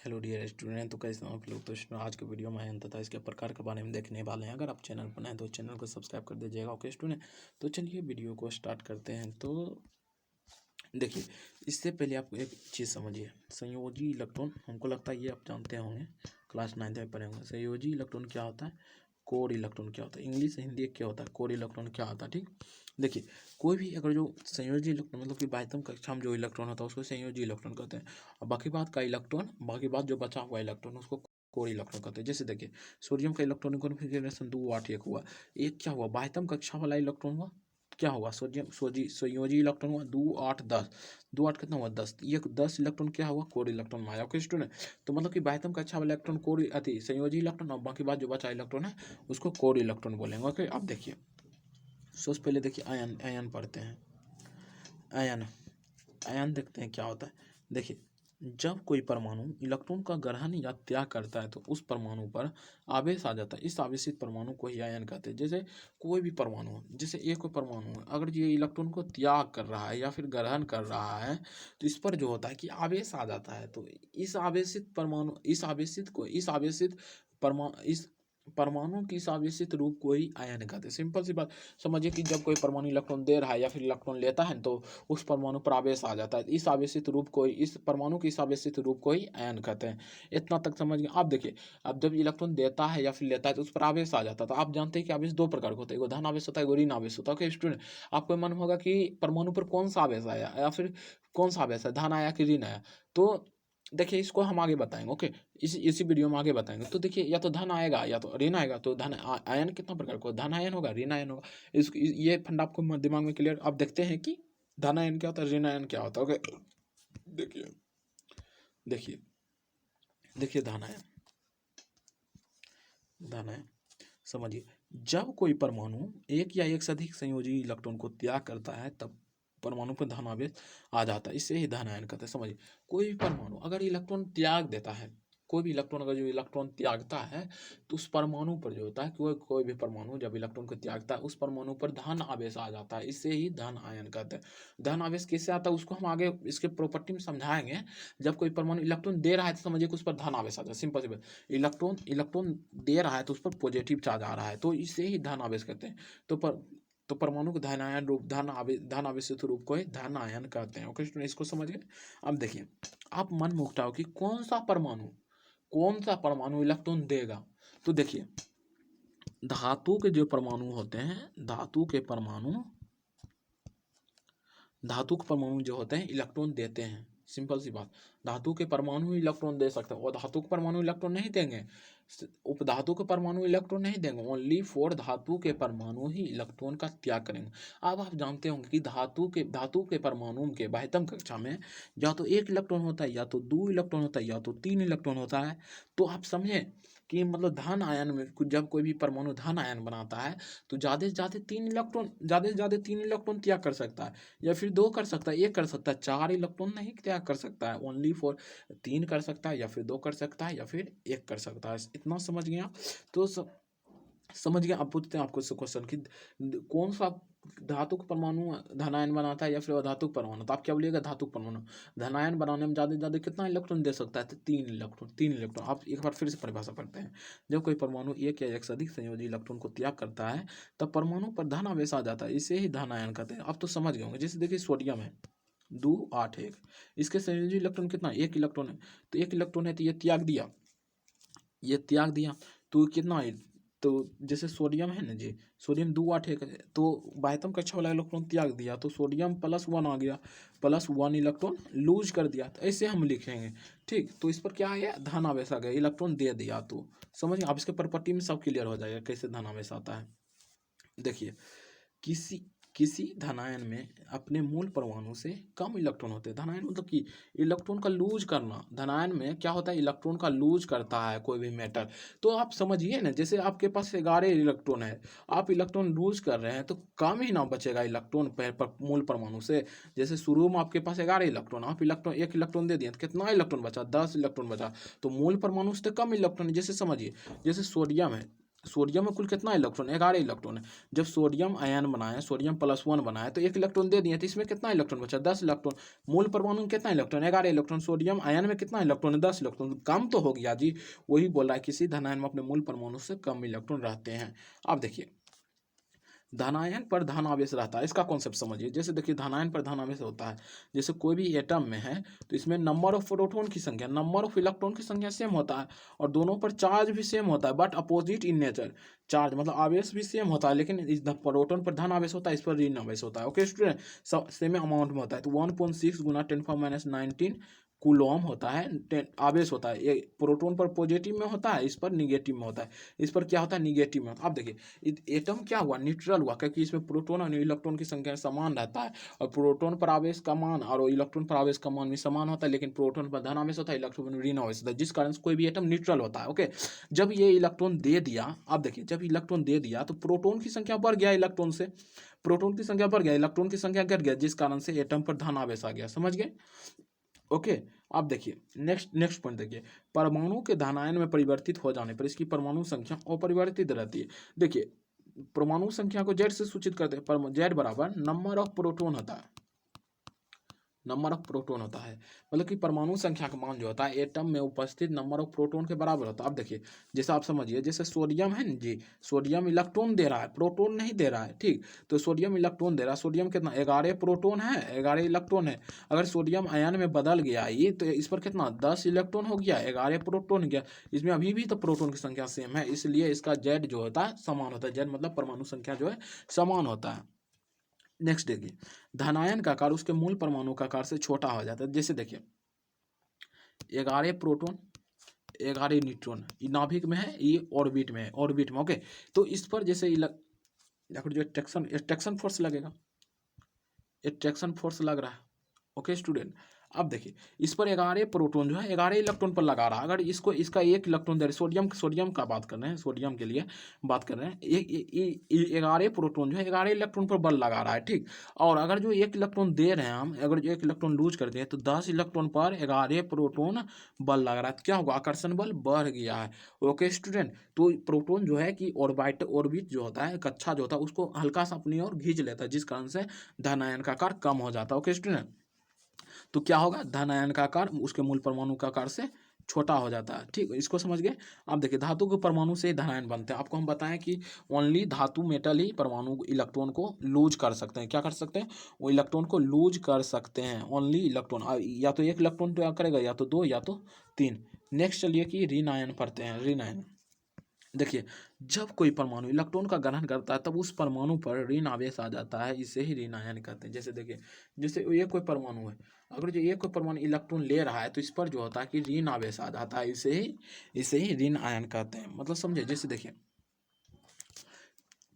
Hello dear student, तो कैसे हो आप लोग। तो आज के वीडियो में अंततः इसके प्रकार के बारे में देखने वाले हैं। अगर आप चैनल पर नए हैं तो चैनल को सब्सक्राइब कर दीजिएगा। ओके स्टूडेंट, तो चलिए वीडियो को स्टार्ट करते हैं। तो देखिए, इससे पहले आप एक चीज़ समझिए। संयोजी इलेक्ट्रॉन, हमको लगता है ये आप जानते होंगे, क्लास 9 में पढ़े होंगे। संयोजी इलेक्ट्रॉन क्या होता है, कोर इलेक्ट्रॉन क्या होता है, इंग्लिश हिंदी क्या होता है, कोर इलेक्ट्रॉन क्या होता है। ठीक, देखिए कोई भी अगर जो संयोजी इलेक्ट्रॉन मतलब कि बाह्यतम कक्षा में जो इलेक्ट्रॉन होता है उसको संयोजी इलेक्ट्रॉन कहते हैं। और बाकी बात का इलेक्ट्रॉन, बाकी बात जो बचा हुआ इलेक्ट्रॉन उसको कोर इलेक्ट्रॉन कहते हैं। जैसे देखिए, सोडियम का इलेक्ट्रॉनिक कॉन्फ़िगरेशन 2 8 1 हुआ। एक क्या हुआ, बाह्यतम कक्षा वाला इलेक्ट्रॉन हुआ, क्या हुआ, सोडियम संयोजी इलेक्ट्रॉन हुआ 2 8 10। 2 8 कितना हुआ, 10। ये 10 इलेक्ट्रॉन क्या हुआ, कोर इलेक्ट्रॉन में आया। ओके स्टूडेंट, तो मतलब कि बाह्यतम कक्षा वाला इलेक्ट्रॉन कोर अति संयोजी इलेक्ट्रॉन, और बाकी बात जो बचा इलेक्ट्रॉन है उसको कोर इलेक्ट्रॉन बोलेंगे। ओके, अब देखिए सबसे पहले देखिए आयन, आयन पढ़ते हैं। आयन, आयन देखते हैं क्या होता है। देखिए, जब कोई परमाणु इलेक्ट्रॉन का ग्रहण या त्याग करता है तो उस परमाणु पर आवेश आ जाता है। इस आवेशित परमाणु को ही आयन कहते हैं। जैसे कोई भी परमाणु हो, जैसे एक परमाणु है, अगर ये इलेक्ट्रॉन को त्याग कर रहा है या फिर ग्रहण कर रहा है तो इस पर जो होता है कि आवेश आ जाता है। तो इस आवेशित परमाणु, इस परमाणु की इस आवेशित रूप को ही आयन कहते हैं। सिंपल सी बात समझिए कि जब कोई परमाणु इलेक्ट्रॉन दे रहा है या फिर इलेक्ट्रॉन लेता है तो उस परमाणु पर आवेश आ जाता है। इस आवेशित रूप को, इस परमाणु के इस आवेशित रूप को ही आयन कहते हैं। इतना तक समझ गए। आप देखिए, अब जब इलेक्ट्रॉन देता है या फिर लेता है तो उस पर आवेश आ जाता है। तो आप जानते हैं कि आवेश दो प्रकार के होते हैं, एगो धन आवेश होता है, एगो ऋण आवेश होता है। ओके स्टूडेंट, आपको मन होगा कि परमाणु पर कौन सा आवेश आया या फिर कौन सा आवेश है, धन आया कि ऋण आया। तो देखिए इसको हम आगे बताएंगे। ओके, इसी वीडियो में आगे बताएंगे। तो देखिए, या तो धन आएगा या तो ऋण आएगा। तो धन आयन कितना प्रकार का, धन आयन होगा, ऋण आयन होगा। ये फंडा आपको दिमाग में क्लियर। अब देखते हैं कि धन आयन क्या होता है, ऋण आयन क्या होता है। ओके, देखिए देखिए देखिए धन आयन, धन आयन समझिए, जब कोई परमाणु एक या एक से अधिक संयोजी इलेक्ट्रॉन को त्याग करता है तब परमाणु पर धन आवेश आ जाता है। इससे ही धन आयन कहते हैं। समझिए, कोई भी परमाणु अगर इलेक्ट्रॉन त्याग देता है, कोई भी इलेक्ट्रॉन अगर जो इलेक्ट्रॉन त्यागता है तो उस परमाणु पर जो होता है, कोई भी परमाणु जब इलेक्ट्रॉन को त्यागता है उस परमाणु पर धन आवेश आ जाता है। इससे ही धन आयन कहते हैं। धन आवेश कैसे आता है उसको हम आगे इसके प्रॉपर्टी में समझाएंगे। जब कोई परमाणु इलेक्ट्रॉन दे रहा है तो समझिए कि उस पर धन आवेश आ जाता है। सिंपल सी बात, इलेक्ट्रॉन दे रहा है तो उस पर पॉजिटिव चार्ज आ रहा है, तो इससे ही धन आवेश कहते हैं। तो परमाणु को धन आयन रूप, धन आवेशित रूप को ही धन आयन कहते हैं। ओके स्टूडेंट, इसको समझ गए। अब देखिए, आप मन में उठाओ कि कौन सा परमाणु इलेक्ट्रॉन देगा। तो देखिए, धातु के जो परमाणु होते हैं, धातु के परमाणु जो होते हैं इलेक्ट्रॉन देते हैं। सिंपल सी बात, धातु के परमाणु इलेक्ट्रॉन दे सकते हैं और धातु के परमाणु इलेक्ट्रॉन नहीं देंगे। उपधातु के परमाणु इलेक्ट्रॉन नहीं देंगे, ओनली फॉर धातु के परमाणु ही इलेक्ट्रॉन का त्याग करेंगे। अब आप जानते होंगे कि धातु के परमाणु के बाह्यतम कक्षा में या तो एक इलेक्ट्रॉन होता है, या तो 2 इलेक्ट्रॉन होता है, या तो 3 इलेक्ट्रॉन होता है। तो आप समझें कि मतलब धन आयन में जब कोई भी परमाणु धन आयन बनाता है तो ज़्यादा से ज़्यादा 3 इलेक्ट्रॉन त्याग कर सकता है, या फिर 2 कर सकता है, 1 कर सकता है, 4 इलेक्ट्रॉन नहीं त्याग कर सकता है। ओनली फॉर 3 कर सकता है, या फिर 2 कर सकता है, या फिर 1 कर सकता है। इतना समझ गया। तो समझ गया। अब पूछते हैं आपको क्वेश्चन कि कौन सा धातु का परमाणु धनायन बनाता है या फिर अधातु परमाणु। तो आप क्या बोलिएगा, धातु परमाणु। धनायन बनाने में ज़्यादा से ज़्यादा कितना इलेक्ट्रॉन दे सकता है, तो 3 इलेक्ट्रॉन। आप एक बार फिर से परिभाषा पढ़ते हैं। जब कोई परमाणु एक या एक से अधिक संयोजी इलेक्ट्रॉन को त्याग करता है तब परमाणु पर धन आवेश आ जाता है। इसे ही धनायन कहते हैं। अब तो समझ गए होंगे। जैसे देखिए, सोडियम है 2 8 1, इसके संयोजी इलेक्ट्रॉन कितना, 1 इलेक्ट्रॉन है। तो 1 इलेक्ट्रॉन है तो ये त्याग दिया तो कितना है। तो जैसे सोडियम है ना जी, सोडियम 2 8 1 है, तो बाह्यतम कक्षा वाला इलेक्ट्रॉन त्याग दिया तो सोडियम +1 आ गया, +1 इलेक्ट्रॉन लूज कर दिया। तो ऐसे हम लिखेंगे। ठीक, तो इस पर क्या आ गया, धन आवेश आ गया, इलेक्ट्रॉन दे दिया। तो समझिए, आप इसके प्रॉपर्टी में सब क्लियर हो जाएगा कैसे धन आवेश आता है। देखिए, किसी धनायन में अपने मूल परमाणु से कम इलेक्ट्रॉन होते हैं। धनायन मतलब कि इलेक्ट्रॉन का लूज करना। धनायन में क्या होता है, इलेक्ट्रॉन का लूज करता है कोई भी मेटल। तो आप समझिए ना, जैसे आपके पास 11 इलेक्ट्रॉन है, आप इलेक्ट्रॉन लूज कर रहे हैं तो कम ही ना बचेगा इलेक्ट्रॉन मूल परमाणु से। जैसे शुरू में आपके पास 11 इलेक्ट्रॉन, आप एक इलेक्ट्रॉन दे दिए तो कितना इलेक्ट्रॉन बचा, 10 इलेक्ट्रॉन बचा। तो मूल परमाणु से कम इलेक्ट्रॉन। जैसे समझिए, जैसे सोडियम है, सोडियम में कुल कितना इलेक्ट्रॉन, 11 इलेक्ट्रॉन है। जब सोडियम आयन बनाए, सोडियम +1 बनाए तो 1 इलेक्ट्रॉन दे दिए, तो इसमें कितना इलेक्ट्रॉन बचा, 10 इलेक्ट्रॉन। मूल परमाणु में कितना इलेक्ट्रॉन, 11 इलेक्ट्रॉन। सोडियम आयन में कितना इलेक्ट्रॉन है, 10 इलेक्ट्रॉन। कम तो हो गया जी, वही बोल रहा है किसी धनायन में अपने मूल परमाणु से कम इलेक्ट्रॉन रहते हैं। अब देखिए धनायन पर धन आवेश रहता है, इसका कॉन्सेप्ट समझिए। जैसे देखिए धनायन पर धन आवेश होता है, जैसे कोई भी एटम में है तो इसमें नंबर ऑफ प्रोटॉन की संख्या, नंबर ऑफ इलेक्ट्रॉन की संख्या सेम होता है, और दोनों पर चार्ज भी सेम होता है, but opposite in nature. Charge मतलब आवेश भी सेम होता है, लेकिन इस प्रोटॉन पर धन आवेश होता है, इस पर ऋण आवेश होता है। ओके स्टूडेंट, सेम अमाउंट में होता है। तो 1.6 गुना 10⁻⁹ कूलॉम होता है, आवेश होता है। ये प्रोटॉन पर पॉजिटिव में होता है, इस पर निगेटिव में होता है। इस पर क्या होता है, निगेटिव में होता है। अब देखिए एटम क्या हुआ, न्यूट्रल हुआ, क्योंकि इसमें प्रोटॉन और इलेक्ट्रॉन की संख्या समान रहता है, और प्रोटॉन पर आवेश का मान और इलेक्ट्रॉन पर आवेश का मान भी समान होता है, लेकिन प्रोटॉन पर धन आवेश होता है, इलेक्ट्रॉन पर ऋण आवेश होता है, जिस कारण से कोई भी एटम न्यूट्रल होता है। ओके, जब ये इलेक्ट्रॉन दे दिया, अब देखिए जब इलेक्ट्रॉन दे दिया तो प्रोटॉन की संख्या बढ़ गया, इलेक्ट्रॉन से प्रोटॉन की संख्या बढ़ गया, इलेक्ट्रॉन की संख्या घट गया, जिस कारण से एटम पर धन आवेश आ गया। समझ गए? ओके, अब देखिए नेक्स्ट पॉइंट देखिए, परमाणु के धनायन में परिवर्तित हो जाने पर इसकी परमाणु संख्या अपरिवर्तित रहती है। देखिए परमाणु संख्या को जेड से सूचित करते हैं, पर जेड बराबर नंबर ऑफ प्रोटॉन होता है, नंबर ऑफ प्रोटॉन होता है, मतलब कि परमाणु संख्या का मान जो होता है एटम में उपस्थित नंबर ऑफ प्रोटॉन के बराबर होता है। अब देखिए जैसे आप समझिए, जैसे सोडियम है ना जी, सोडियम इलेक्ट्रॉन दे रहा है, प्रोटॉन नहीं दे रहा है, ठीक। तो सोडियम इलेक्ट्रॉन दे रहा है, सोडियम कितना, 11 प्रोटॉन है, 11 इलेक्ट्रॉन है। अगर सोडियम आयन में बदल गया ये, तो इस पर कितना, 10 इलेक्ट्रॉन हो गया, 11 प्रोटॉन गया। इसमें अभी भी तो प्रोटॉन की संख्या सेम है, इसलिए इसका जेड जो होता है समान होता है। जेड मतलब परमाणु संख्या जो है समान होता है। नेक्स्ट देखिए, धनायन का आकार उसके मूल परमाणु का आकार से छोटा हो जाता है। जैसे देखिए 11 प्रोटॉन, 11 न्यूट्रॉन, ये नाभिक में है, ये ऑर्बिट में है, ऑर्बिट में। ओके, तो इस पर जैसे जो एट्रैक्शन फोर्स लगेगा, एट्रैक्शन फोर्स लग रहा है। ओके स्टूडेंट, अब देखिए इस पर 11 प्रोटॉन जो है 11 इलेक्ट्रॉन पर लगा रहा है। अगर इसको इसका 1 इलेक्ट्रॉन दे रहे, सोडियम का बात कर रहे हैं, सोडियम के लिए बात कर रहे हैं, 11 प्रोटॉन जो है 11 इलेक्ट्रॉन पर बल लगा रहा है, ठीक। और अगर जो 1 इलेक्ट्रॉन दे रहे हैं हम, अगर जो 1 इलेक्ट्रॉन लूज करते हैं तो 10 इलेक्ट्रॉन पर 11 प्रोटॉन बल लग रहा है, तो क्या होगा, आकर्षण बल बढ़ गया है। ओके स्टूडेंट, तो प्रोटॉन जो है कि ऑर्बिट जो होता है, कक्षा जो होता है, उसको हल्का सा अपनी ओर खींच लेता है, जिस कारण से धनायन का आकार कम हो जाता है। ओके स्टूडेंट, तो क्या होगा, धन आयन का आकार उसके मूल परमाणु का आकार से छोटा हो जाता है, ठीक। इसको समझ गए? अब देखिए धातु के परमाणु से ही धन आयन बनते हैं। आपको हम बताएं कि ओनली धातु मेटल ही परमाणु इलेक्ट्रॉन को लूज कर सकते हैं। क्या कर सकते हैं? वो इलेक्ट्रॉन को लूज कर सकते हैं, ओनली इलेक्ट्रॉन। या तो 1 इलेक्ट्रॉन तो करेगा, या तो 2, या तो 3। नेक्स्ट चलिए कि ऋण आयन पढ़ते हैं। ऋण आयन देखिए, जब कोई परमाणु इलेक्ट्रॉन का ग्रहण करता है तब उस परमाणु पर ऋण आवेश आ जाता है, इसे ही ऋण आयन कहते हैं। जैसे देखिए, जैसे ये कोई परमाणु है, अगर जो ये कोई परमाणु इलेक्ट्रॉन ले रहा है तो इस पर जो होता है कि ऋण आवेश आ जाता है, इसे ही ऋण आयन कहते हैं। मतलब समझे? जैसे देखिए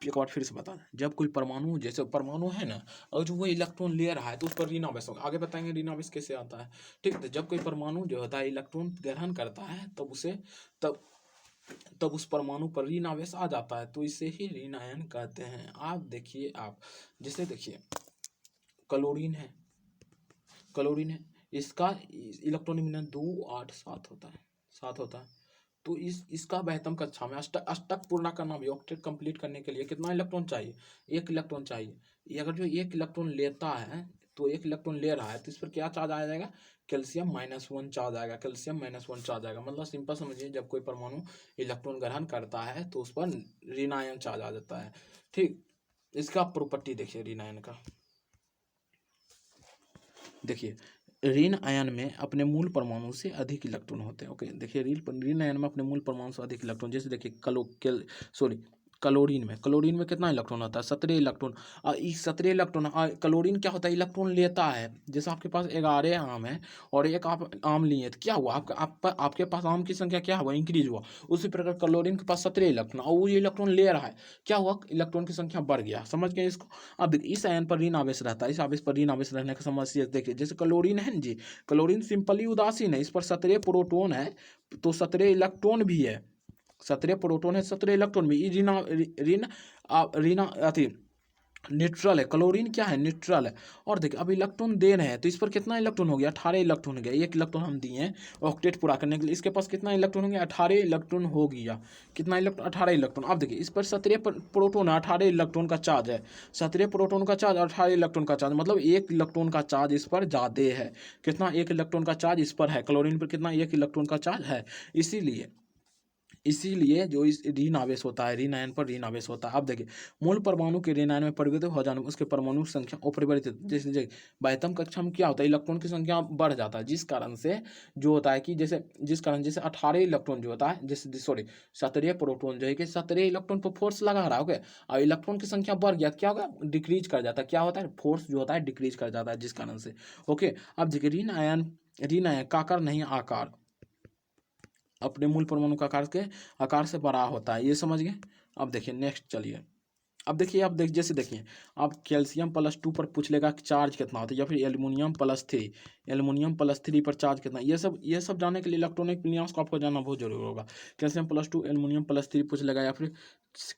एक बार फिर से बता दें, जब कोई परमाणु, जैसे परमाणु है ना, और जो वो इलेक्ट्रॉन ले रहा है तो उस पर ऋण आवेश होगा। आगे बताएंगे ऋण आवेश कैसे आता है, ठीक। तो जब कोई परमाणु जो होता है इलेक्ट्रॉन ग्रहण करता है तब उसे तब उस परमाणु पर ऋण आवेश आ जाता है, तो इसे ही ऋण आयन कहते हैं। आप देखिए, आप जैसे देखिए क्लोरीन है, इसका इलेक्ट्रॉनिक मिलन 2, 8, 7 होता है, 7 होता है। तो इसका वहत्तम कक्षा में अष्टक पूर्ण करना भी, ऑक्टेट कंप्लीट करने के लिए कितना इलेक्ट्रॉन चाहिए, 1 इलेक्ट्रॉन चाहिए। ये अगर जो 1 इलेक्ट्रॉन लेता है, तो 1 इलेक्ट्रॉन ले रहा है, तो इस पर क्या चार्ज आ जाएगा, कैल्शियम -1 चार्ज आएगा, कैल्शियम -1 चार्ज आएगा। मतलब सिंपल समझिए, जब कोई परमाणु इलेक्ट्रॉन ग्रहण करता है तो उस पर ऋण आयन चार्ज आ जाता है, ठीक। इसका प्रॉपर्टी देखिए ऋण आयन का, देखिए ऋण आयन में अपने मूल परमाणु से अधिक इलेक्ट्रॉन होते हैं। ओके, देखिए ऋण आयन में अपने मूल परमाणु से अधिक इलेक्ट्रॉन, जैसे देखिए क्लोरीन में कितना इलेक्ट्रॉन होता है, 17 इलेक्ट्रॉन। इस 17 इलेक्ट्रॉन, क्लोरीन क्या होता है, इलेक्ट्रॉन लेता है। जैसे आपके पास 11 आम है और एक आप आम लिए, तो क्या हुआ, आपके पास आम की संख्या क्या हुआ, इंक्रीज हुआ। उसी प्रकार क्लोरीन के पास 17 इलेक्ट्रॉन, और वो इलेक्ट्रॉन ले रहा है, क्या हुआ, इलेक्ट्रॉन की संख्या बढ़ गया। समझ गए इसको? अब देखिए इस आयन पर ऋण आवेश रहता है, इस आवेश पर ऋण आवेश रहने का समस्या देखिए, जैसे क्लोरीन है जी, क्लोरीन सिंपली उदासीन है, इस पर 17 प्रोटॉन है, तो 17 इलेक्ट्रॉन भी है, 17 प्रोटॉन है, 17 इलेक्ट्रॉन भी। ऋण ऋण अथी न्यूट्रल है, क्लोरीन क्या है, न्यूट्रल है। और देखिए अब इलेक्ट्रॉन दे रहे हैं तो इस पर कितना इलेक्ट्रॉन हो गया, 18 इलेक्ट्रॉन हो गया। एक इलेक्ट्रॉन हम दिए हैं ऑक्टेट पूरा करने के लिए, इसके पास कितना इलेक्ट्रॉन हो गया, 18 इलेक्ट्रॉन हो गया। कितना इलेक्ट्रॉन, 18 इलेक्ट्रॉन। अब देखिए इस पर 17 प्रोटोन है, 18 इलेक्ट्रॉन का चार्ज है, 17 प्रोटोन का चार्ज, 18 इलेक्ट्रॉन का चार्ज, मतलब 1 इलेक्ट्रॉन का चार्ज इस पर ज़्यादा है। कितना, 1 इलेक्ट्रॉन का चार्ज इस पर है, क्लोरीन पर कितना, 1 इलेक्ट्रॉन का चार्ज है। इसीलिए जो इस ऋण आवेश होता है, ऋण आयन पर ऋण आवेश होता है। अब देखिए मूल परमाणु के ऋण आयन में परिवर्तित हो जाने में उसके परमाणु की संख्या अपरिवर्तित, जैसे बाह्यतम कक्षा में क्या होता है, इलेक्ट्रॉन की संख्या बढ़ जाता है, जिस कारण से जो होता है कि जैसे 18 इलेक्ट्रॉन जो होता है, जैसे सॉरी 17 प्रोटॉन जो है कि 17 इलेक्ट्रॉन पर फोर्स लगा रहा है, ओके, और इलेक्ट्रॉन की संख्या बढ़ गया, क्या होगा, डिक्रीज कर जाता है। क्या होता है, फोर्स जो होता है डिक्रीज कर जाता है, जिस कारण से, ओके। अब देखिए ऋण आयन का आकार नहीं, आकार अपने मूल परमाणु का आकार से बड़ा होता है, ये समझ गए। अब देखिए नेक्स्ट चलिए, अब जैसे देखिए अब कैल्शियम +2 पर पूछ लेगा कि चार्ज कितना होता है, या फिर एल्युमिनियम +3 पर चार्ज कितना, ये सब जानने के लिए इलेक्ट्रॉनिक विन्यास को आपको जानना बहुत जरूरी होगा। कैल्शियम +2 एल्युमिनियम +3 पूछ लेगा, या फिर इस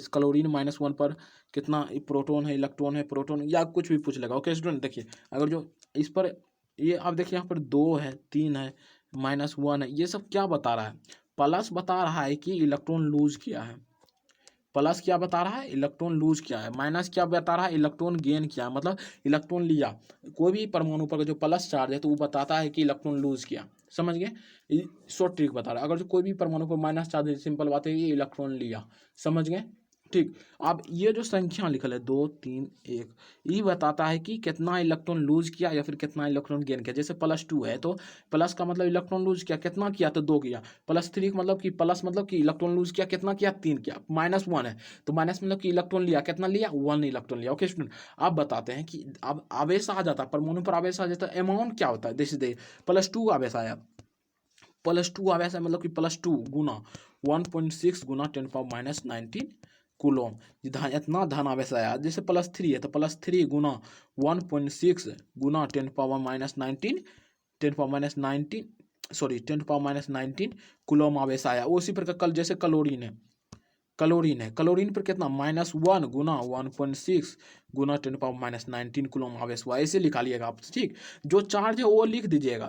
क्लोरीन -1 पर कितना प्रोटॉन है, इलेक्ट्रॉन है, प्रोटॉन, या कुछ भी पूछ लेगा, ओके स्टूडेंट। देखिए अगर जो इस पर ये आप देखिए यहाँ पर 2 है, 3 है, -1 है, ये सब क्या बता रहा है, प्लस बता रहा है कि इलेक्ट्रॉन लूज किया है। प्लस क्या बता रहा है, इलेक्ट्रॉन लूज किया है। माइनस क्या बता रहा है, इलेक्ट्रॉन गेन किया है, मतलब इलेक्ट्रॉन लिया। कोई भी परमाणु पर जो प्लस चार्ज है तो वो बताता है कि इलेक्ट्रॉन लूज किया, समझ गए। शॉर्ट ट्रिक बता रहा है। अगर जो कोई भी परमाणु पर माइनस चार्ज है, सिंपल बात है, ये इलेक्ट्रॉन लिया, समझ गए। ठीक। अब ये जो संख्या लिखल है 2 3 1, ये बताता है कि कितना इलेक्ट्रॉन लूज किया या फिर कितना इलेक्ट्रॉन गेन किया। जैसे +2 है तो प्लस का मतलब इलेक्ट्रॉन लूज किया, कितना किया, तो 2 किया। +3 का मतलब कि प्लस मतलब कि इलेक्ट्रॉन लूज किया, कितना किया, 3 किया। -1 है तो माइनस मतलब कि इलेक्ट्रॉन लिया, कितना लिया, 1 इलेक्ट्रॉन लिया, ओके स्टूडेंट। अब बताते हैं कि अब आवेश आ जाता है, परमाणु पर आवेश आ जाता है, अमाउंट क्या होता है, जैसे +2 आवेश आया, +2 आवेश है, मतलब कि +2 गुना 1.6 गुना 10⁻19 कूलम। इतना धन आवेश आया। जैसे +3 है तो +3 गुना 1.6 गुना 10⁻19 10⁻19 कूलम आवेश आया। उसी प्रकार कल जैसे क्लोरीन पर कितना, -1 गुना 1.6 गुना 10⁻19 कूलम आवेश हुआ। ऐसे लिखा लिएगा आप, ठीक। जो चार्ज है वो लिख दीजिएगा,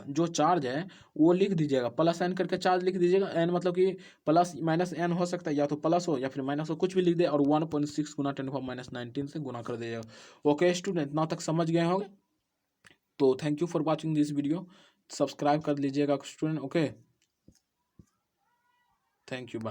प्लस एन करके चार्ज लिख दीजिएगा। एन मतलब कि प्लस माइनस एन हो सकता है, या तो प्लस हो या फिर माइनस हो, कुछ भी लिख दे, और 1.6 गुना 10⁻19 से गुना कर दीजिएगा। ओके स्टूडेंट, इतना तक समझ गए होंगे। तो thank you for watching this video, subscribe कर लीजिएगा student, okay, thank you, bye.